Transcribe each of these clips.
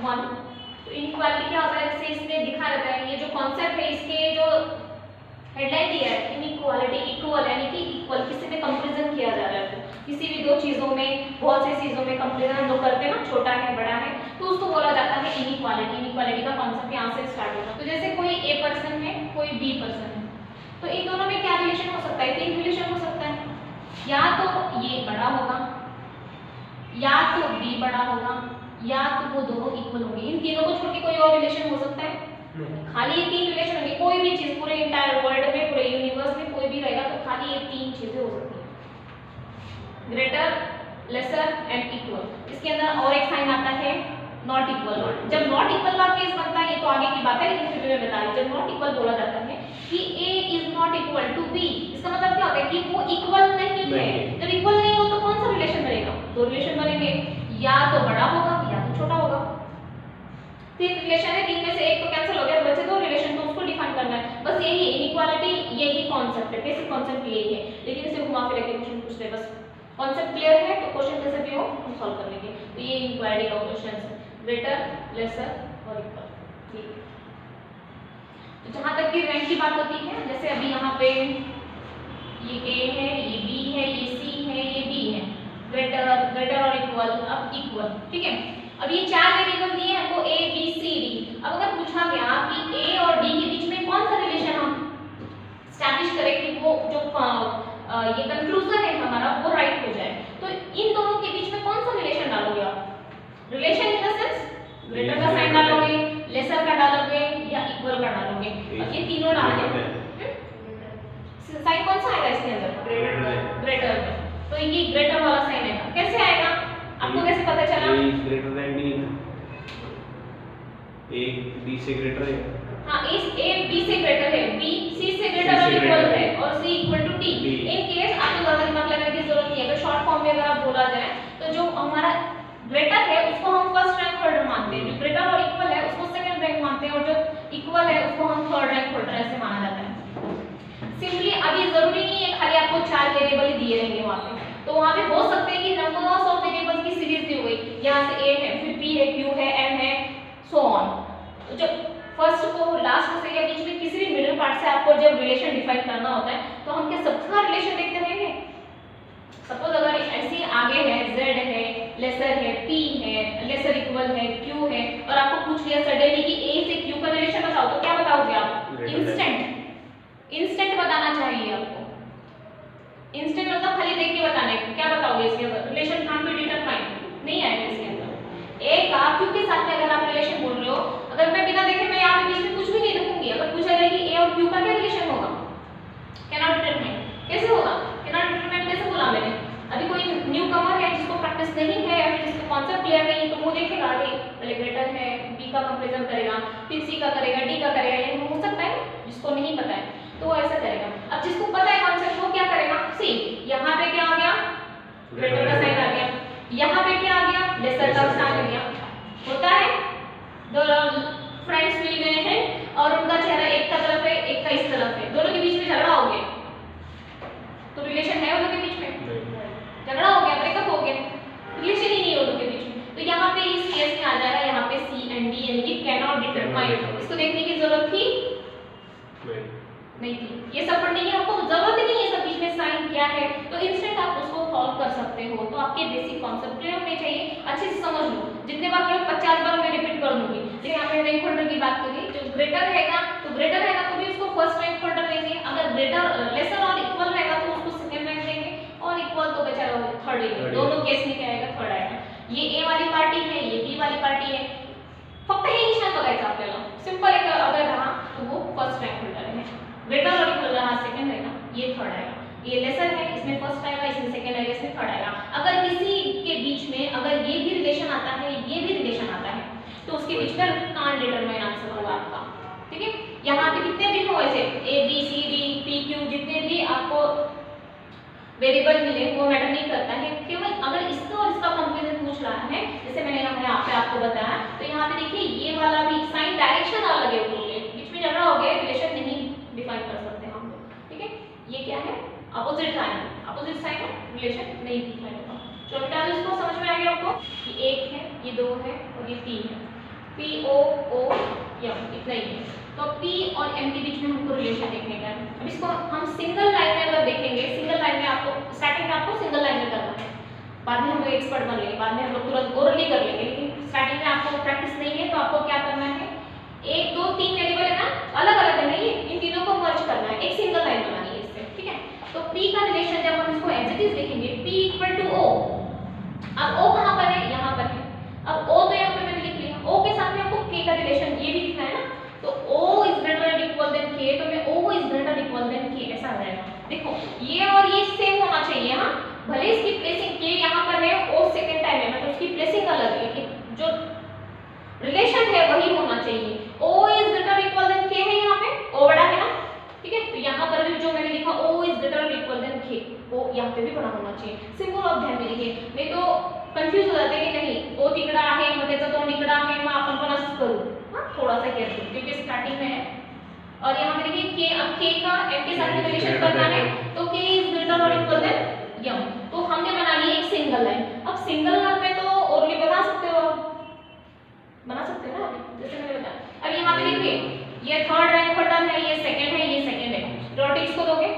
1। तो इनइक्वालिटी क्या होता है, जैसे इसमें दिखा रहता है, ये जो कॉन्सेप्ट है इसके जो हेडलाइन दिया है इनइक्वालिटी, इक्वल यानी कि इक्वल, किसी में कंपैरिजन किया जा रहा है तो किसी भी दो चीजों में, बहुत सी चीजों में कंपैरिजन हम लोग करते हैं ना, छोटा है बड़ा है, तो उसको बोला जाता है इनइक्वालिटी। इनइक्वालिटी का कॉन्सेप्ट यहाँ से स्टार्ट होगा। तो जैसे कोई ए पर्सन है, कोई बी पर्सन है, तो इन दोनों में क्या रिलेशन हो सकता है, 3 रिलेशन हो सकता है, या तो ये बड़ा होगा, या तो बी बड़ा होगा, या तो वो दोनों इक्वल होंगे। इन तीनों को छोड़ के कोई और रिलेशन हो सकता है? खाली ये 3 रिलेशन होंगे। कोई भी चीज पूरे इंटायर वर्ल्ड में, पूरे यूनिवर्स में कोई भी रहेगा तो खाली ये 3 चीजें हो सकती हैं, ग्रेटर, लेसर एंड इक्वल। इसके अंदर और एक साइन आता है नॉट इक्वल। जब नॉट इक्वल का केस बनता है, ये तो आगे की बात है, लेकिन फिर मैं बता रही हूं, जब नॉट इक्वल बोला जाता है कि A is not equal to B, इसका मतलब क्या होता है कि वो इक्वल नहीं है। जब इक्वल नहीं हो तो कौन सा रिलेशन बनेगा? 2 रिलेशन बनेंगे, या तो बड़ा होगा या तो छोटा होगा। 3 रिलेशन है, 3 में से एक तो कैंसिल हो गया, बचे 2 रिलेशन, तो उसको डिफाइन करना है। बस यही इनइक्वालिटी, यही कॉन्सेप्ट है, बेसिक कॉन्सेप्ट यही है, लेकिन इसे घुमा फिरा के क्वेश्चन पूछते हैं। बस कॉन्सेप्ट क्लियर है तो क्वेश्चन कैसे भी हो हम सॉल्व कर लेंगे। तो ये इनइक्वालिटी का क्वेश्चन है, ग्रेटर, लेसर और इक्वल। ठीक है, तो जहां तक की रैंक की बात होती है, जैसे अभी यहाँ पे ये A है, ये B है, ये C है, ये D है, ग्रेटर, ग्रेटर और इक्वल, अब इक्वल। ठीक है, अब ये 4 वेरिएबल दिए हैं हमको A B C D। अब अगर पूछा गया कि A और D के बीच में कौन सा रिलेशन हम स्टैब्लिश करें कि वो जो ये कंक्लूजन है हमारा वो राइट हो जाए, तो इन दोनों के बीच में कौन सा रिलेशन डालोगे आप? Relation in the sense greater का साइन डालोगे, लेसर का डालोगे या इक्वल का डालोगे? अब ये तीनों डालने साइन कौन सा आएगा इसके अंदर? ग्रेटर में। तो ये ग्रेटर वाला साइन है, कैसे आएगा आपको कैसे पता चला? Greater than D, A B से ग्रेटर है। हाँ, इस A B से ग्रेटर है, B C से ग्रेटर और इक्वल है, और C equal to D। In case आपको ज्यादा दिमाग लगाने की जरूरत नहीं है। अगर शॉर्ट फॉर्म में अगर आप बोला जाए तो जो हमारा ग्रेटर है उसको हम फर्स्ट रैंक होल्डर मानते हैं, जो ग्रेटर और इक्वल है उसको सेकंड रैंक मानते हैं, और जो इक्वल है उसको हम थर्ड रैंक होल्डर ऐसे माना जाता है। सिंपली अब ये जरूरी नहीं है खाली आपको 4 वेरिएबल ही दिए रहेंगे वहां पे, तो वहां पे हो सकते हैं कि नंबर्स ऑफ वेरिएबल्स की सीरीज दी हुई, यहाँ से A है, फिर P है, Q है, M है, सो ऑन। तो जब फर्स्ट को लास्ट से या बीच में किसी भी मिडिल पार्ट से आपको जब रिलेशन डिफाइन करना होता है तो हम क्या सबका रिलेशन देखते रहेंगे? सपोज अगर ऐसे आगे है Z है, लेसर है, P है, लेसर इक्वल है, Q है, और आपको पूछ लिया सडनली कि A से Q का रिलेशन बताओ, तो क्या बताओगे आप? इंस्टेंट बताना चाहिए आपको। इंस्टेंट मतलब खाली देख के बताना है, क्या बताओगे इसके अंदर? रिलेशन कांट बी डिटरमाइंड, नहीं आएगा इसके अंदर। A का Q के साथ में अगर आप रिलेशन बोल रहे हो, अगर मैं बिना देखे मैं यहाँ पे बीच में कुछ भी नहीं लिखूंगी, अगर पूछा जाए कि A और Q का क्या रिलेशन होगा, कैनॉट डिटरमाइन, कैसे होगा? कैनॉट डिटरमाइन कैसे बोला मैंने? अभी कोई न्यू कमर है जिसको प्रैक्टिस नहीं है या फिर जिसको कॉन्सेप्ट क्लियर नहीं है, तो वो देखेगा अरे पहले ग्रेटर है, B का कंपैरिजन करेगा, फिर C का करेगा, D का करेगा, ये हो सकता है जिसको नहीं पता है तो वो ऐसा करेगा। अब जिसको पता है कॉन्सेप्ट वो क्या करेगा? सी यहाँ पे क्या आ गया? ग्रेटर का साइन आ गया, यहाँ पे क्या आ गया? लेसर का साइन आ गया। होता है दो फ्रेंड्स मिल गए हैं और उनका चेहरा एक का तरफ है, एक का इस तरफ है, दोनों के बीच में झगड़ा हो गया, तो रिलेशन है दोनों के बीच में? झगड़ा हो गया, ब्रेकअप हो गया, रिलेशन ही नहीं है दोनों के बीच में। तो यहाँ पे इस केस में आ जाएगा यहाँ पे C एंड D यानी कि कैनॉट डिटरमाइन। इसको देखने की जरूरत थी नहीं थी, ये सब पढ़ने की आपको जरूरत ही नहीं है, सब बीच में साइन क्या है तो इंस्टेंट आप उसको सॉल्व कर सकते हो। तो आपके बेसिक कॉन्सेप्ट क्लियर होने चाहिए, अच्छे से समझ लो। जितने बार बोले 50 बार मैं रिपीट कर दूंगी, लेकिन यहाँ पे रैंक होल्डर की बात करी, जो ग्रेटर रहेगा तो ग्रेटर रहेगा तो भी उसको फर्स्ट रैंक होल्डर लेंगे, अगर ग्रेटर लेसर और इक्वल रहेगा तो उसको सेकंड रैंक देंगे, और इक्वल तो बेचारा थर्ड लेंगे। दोनों केस में क्या आएगा? थर्ड आएगा। ये A वाली पार्टी है, ये B वाली पार्टी है, फक्त हे निशान बघायचं आपल्याला, सिंपल एक अगर रहा तो वो फर्स्ट रैंक होल्डर है, ग्रेटर और इक्वल रहा सेकंड रहेगा, ये थर्ड आएगा। ये लेसर है, इसमें फर्स्ट आएगा, इसमें सेकंड आएगा, इसमें थर्ड आएगा। अगर किसी के बीच में अगर ये भी रिलेशन आता है, ये भी रिलेशन आता है, तो उसके बीच में कांट डिटरमाइन आंसर होगा आपका। ठीक है, यहाँ पे कितने भी हो ऐसे A B C D P Q जितने भी आपको वेरिएबल मिले वो मैटर नहीं करता है, केवल अगर इसका और इसका कंपैरिजन पूछ रहा है, जैसे मैंने यहाँ पे आपको बताया, तो यहाँ पे देखिए ये वाला भी साइन डायरेक्शन अलग है, बीच में झगड़ा हो गया, रिलेशन नहीं डिफाइन कर सकते हम लोग। ठीक है, ये क्या है? अपोजिट साइन है, रिलेशन नहीं डिफाइन होगा। चलो बेटा इसको समझ में आ गया आपको कि 1 है, ये 2 है और ये 3 है। P O O M इतना ही है। तो P और M के बीच में हमको रिलेशन देखने का है। अब इसको हम सिंगल लाइन में अगर देखेंगे, सिंगल लाइन में आपको स्टार्टिंग में आपको सिंगल लाइन में करना है, बाद में हम लोग एक्सपर्ट बन लेंगे, बाद में हम लोग तुरंत ओरली कर लेंगे, लेकिन स्टार्टिंग में आपको प्रैक्टिस नहीं है तो आपको क्या करना है, 1 2 3 वेरिएबल है ना, अलग अलग है नहीं, इन तीनों को मर्ज करना है, एक सिंगल लाइन बनानी है इससे, ठीक है। तो P का रिलेशन जब हम इसको एज इट इज लिखेंगे P इक्वल टू O, अब O कहाँ पर है, यहाँ पर है। अब O तो यहाँ पे मैंने लिख लिया, O के साथ में आपको K का रिलेशन ये भी लिखना है ना, तो O is greater than equal than K, तो मैं O is greater equal than K ऐसा हो जाएगा। देखो ये और ये सेम होना चाहिए, हाँ भले इसकी प्लेसिंग K यहाँ पर है, O सेकंड टाइम है, मतलब उसकी प्लेसिंग अलग है, लेकिन जो रिलेशन है वही होना चाहिए। O is greater equal than K है, यहाँ पे O बड़ा है ना, ठीक है। तो यहाँ पर भी जो मैंने लिखा O is greater equal than K, O यहाँ पे भी बड़ा होना चाहिए। सिंपल ऑफ ध्यान में लिखिए, नहीं तो कंफ्यूज हो जाते हैं कि नहीं O तिकडा आहे मग त्याचा तो निकडा आहे, मग आपण पण असं करू, हाँ थोड़ा सा केयरफुल, क्योंकि स्टार्टिंग में है। और यहाँ पे देखिए K, अब K का M के साथ में रिलेशन करना है, तो K इज ग्रेटर और इक्वल देन M, तो हमने बना ली एक सिंगल लाइन। अब सिंगल लाइन में तो ओरली बना सकते हो, बना सकते हो ना अभी, जैसे मैंने बताया। अब यहाँ पे देखिए ये थर्ड रैंक होल्डर है, ये सेकंड है, ये सेकंड है, प्रायोरिटी किसको दोगे,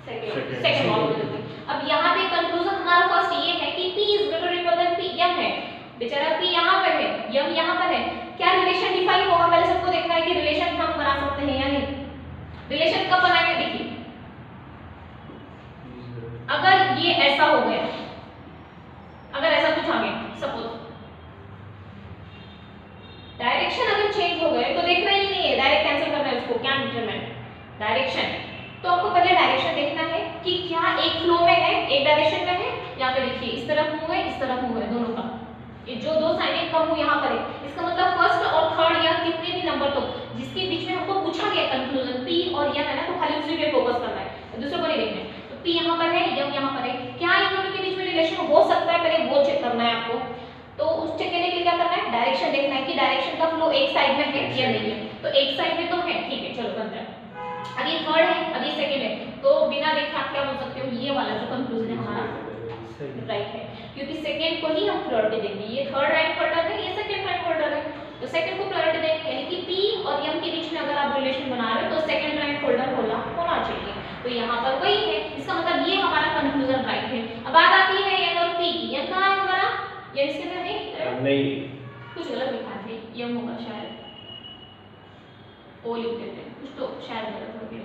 सेकंड वाले को दोगे। अब यहाँ पे कंक्लूजन हमारा फर्स्ट ये है कि P is greater equal than P, M है, बेचारा P यहाँ पर है, M यहाँ पर है, क्या रिलेशन डिफाइन होगा, पहले सबको देखना है कि रिलेशन हम बना सकते हैं या नहीं। रिलेशन कब बनाएंगे, देखिए अगर ये ऐसा हो गया, अगर ऐसा कुछ आ गया, सपोज डायरेक्शन अगर चेंज हो गए तो देखना ही नहीं है, डायरेक्ट कैंसिल करना है उसको, क्या डिटरमाइन डायरेक्शन। तो आपको पहले डायरेक्शन देखना है कि क्या एक फ्लो में है, एक डायरेक्शन में है, या फिर देखिए इस तरफ मूव है, इस तरफ मूव है, दोनों का ये जो दो साइन है कब यहाँ पर है, इसका मतलब फर्स्ट और थर्ड या कितने भी नंबर तो जिसके बीच में हमको पूछा गया कंक्लूजन P और M है ना, तो खाली उसी पे फोकस करना है, दूसरे को नहीं देखना है। तो P यहाँ पर है, M यहाँ पर है, क्या इन दोनों के बीच में रिलेशन हो सकता है, पहले वो चेक करना है आपको। तो उस चेक करने के लिए क्या करना है, डायरेक्शन देखना है कि डायरेक्शन का फ्लो एक साइड में है या नहीं है, तो एक साइड में तो है, ठीक है चलो बन जाए। अब ये थर्ड है, अब ये सेकंड है, तो बिना देखे आप क्या बोल सकते हो, ये वाला जो कंक्लूजन है हमारा राइट है, क्योंकि सेकंड को ही हम प्रायोरिटी देंगे। ये थर्ड रैंक होल्डर है, ये सेकंड रैंक होल्डर है, तो सेकंड को प्रायोरिटी देंगे, यानी कि P और M के बीच में अगर आप रिलेशन बना रहे हो तो सेकंड रैंक होल्डर होना चाहिए। तो यहाँ पर वही है, इसका मतलब ये हमारा कंक्लूजन राइट है। अब बात आती है N और P की, N कहाँ है हमारा, ये इसके अंदर नहीं, कुछ गलत लिखा है, M होगा शायद, O लिख देते हैं, कुछ तो शायद गलत हो गया।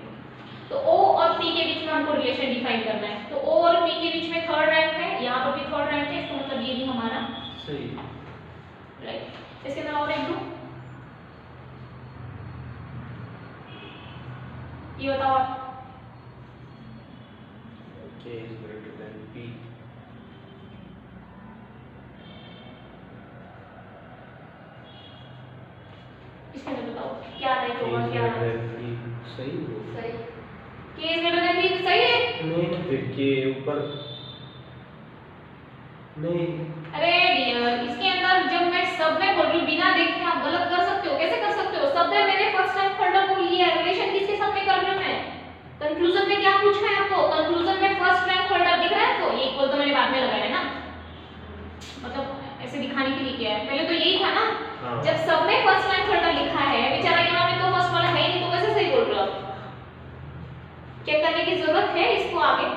तो O और P के बीच में हमको रिलेशन डिफाइन करना है, तो O और P के बीच में थर्ड रैंक है, यहाँ पर भी थर्ड रैंक है, इसका मतलब ये भी हमारा सही राइट। इसके अंदर और एक दो, ये बताओ आप, K is greater than P, इसके अंदर बताओ क्या राइट होगा, क्या सही हो, सही K is greater than P सही है, नहीं फिर के ऊपर नहीं, अरे डियर इसके अंदर जब मैं सब में बोल रही हूँ बिना देखे आप गलत कर सकते हो, कैसे कर सकते हो, सब में मैंने फर्स्ट टाइम फोल्डर को लिया है, रिलेशन किसके साथ में कर रही हूँ मैं, कंक्लूजन में क्या पूछा है आपको, कंक्लूजन में फर्स्ट रैंक फोल्डर दिख रहा है आपको, ये इक्वल तो मैंने बाद में लगाया है ना, मतलब ऐसे दिखाने के लिए किया है, पहले तो यही था ना, जब सब में फर्स्ट रैंक फोल्डर लिखा है, बेचारा यहाँ पे तो फर्स्ट वाला है ही नहीं, तो कैसे सही बोल रहे हो आप, चेक करने की जरूरत है इसको आगे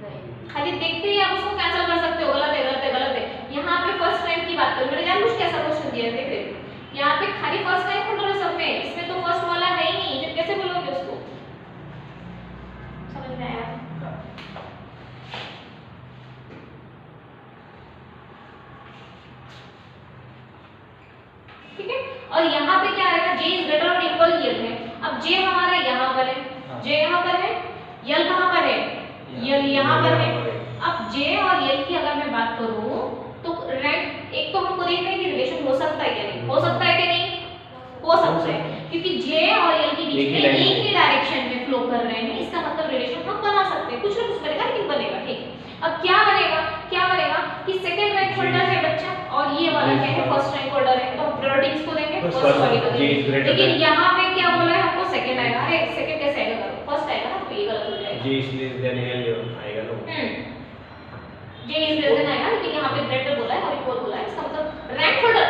नहीं, खाली देखते ही आप उसको कैंसिल कर सकते हो, गलत है गलत है गलत है। यहाँ पे फर्स्ट रैंक की बात करूँ, मैंने जानबूझ के ऐसा क्वेश्चन दिया है, देख रहे हो यहाँ पे खाली फर्स्ट रैंक फोल्डर है सब में, इसमें तो फर्स्ट वाला है ही नहीं, फिर कैसे बोलोगे उसको, समझ में आया, ठीक है। और यहाँ पे क्या आएगा, J इज ग्रेटर और इक्वल L है, अब J हमारा यहाँ पर है, J यहाँ पर है, L कहाँ पर है, L यहाँ पर है। अब J और L की अगर मैं बात करूँ तो रैंक एक तो हमको देखना है कि रिलेशन हो सकता है क्या नहीं, हो सकता है कि नहीं, हो सकता है, क्योंकि J और L के बीच में एक ही डायरेक्शन में फ्लो कर रहे हैं, इसका मतलब रिलेशन हम बना सकते हैं, कुछ ना कुछ बनेगा लेकिन बनेगा, ठीक है। अब क्या बनेगा, क्या बनेगा कि सेकंड रैंक होल्डर है बच्चा और ये वाला क्या है, फर्स्ट रैंक होल्डर है, तो प्रायोरिटी किसको देंगे, फर्स्ट वाले को देंगे, लेकिन यहाँ पे क्या बोला है हमको सेकंड आएगा, अरे सेकंड कैसे आएगा, फर्स्ट आएगा ना, तो ये गलत हो जाएगा, J is less than L आएगा ना, J is less than आएगा, लेकिन यहाँ पे ग्रेटर बोला है और इक्वल बोला है, इसका मतलब रैंक होल्डर